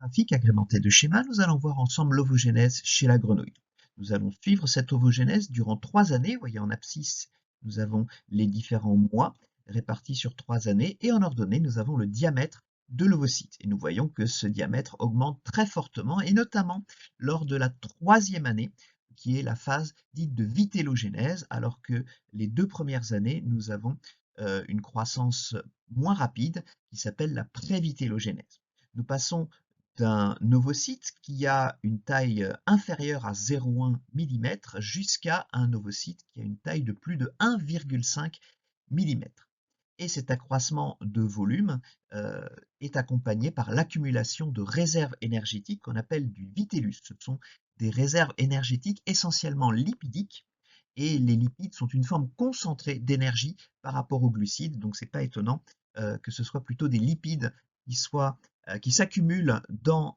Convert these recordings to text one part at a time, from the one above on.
graphique agrémenté de schémas, nous allons voir ensemble l'ovogénèse chez la grenouille. Nous allons suivre cette ovogénèse durant 3 années. Vous voyez, en abscisse, nous avons les différents mois répartis sur 3 années, et en ordonnée, nous avons le diamètre de l'ovocyte. Et nous voyons que ce diamètre augmente très fortement, et notamment lors de la 3e année, qui est la phase dite de vitellogénèse, alors que les 2 premières années, nous avons une croissance moins rapide qui s'appelle la prévitellogénèse. Nous passons d'un ovocyte qui a une taille inférieure à 0,1 mm jusqu'à un ovocyte qui a une taille de plus de 1,5 mm. Et cet accroissement de volume est accompagné par l'accumulation de réserves énergétiques qu'on appelle du vitellus. Ce sont des réserves énergétiques essentiellement lipidiques, et les lipides sont une forme concentrée d'énergie par rapport aux glucides, donc c'est pas étonnant que ce soit plutôt des lipides qui s'accumulent dans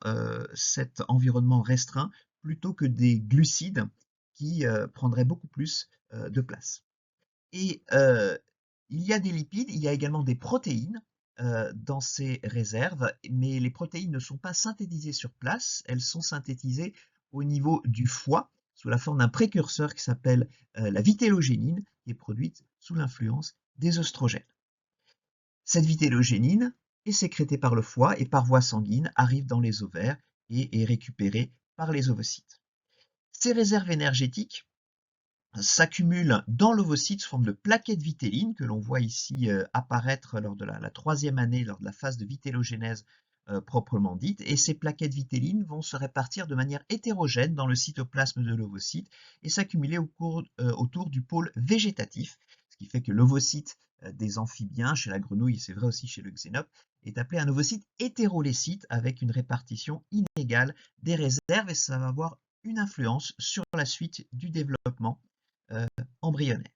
cet environnement restreint plutôt que des glucides qui prendraient beaucoup plus de place. Et il y a des lipides, il y a également des protéines dans ces réserves, mais les protéines ne sont pas synthétisées sur place, elles sont synthétisées au niveau du foie sous la forme d'un précurseur qui s'appelle la vitellogénine, qui est produite sous l'influence des œstrogènes. Cette vitellogénine est sécrétée par le foie et par voie sanguine arrive dans les ovaires et est récupérée par les ovocytes. Ces réserves énergétiques s'accumulent dans l'ovocyte sous forme de plaquettes vitellines que l'on voit ici apparaître lors de la 3e année, lors de la phase de vitellogénèse proprement dite. Et ces plaquettes vitellines vont se répartir de manière hétérogène dans le cytoplasme de l'ovocyte et s'accumuler autour du pôle végétatif, ce qui fait que l'ovocyte des amphibiens, chez la grenouille, et c'est vrai aussi chez le xénope, est appelé un ovocyte hétérolécyte avec une répartition inégale des réserves, et ça va avoir une influence sur la suite du développement embryonnaire.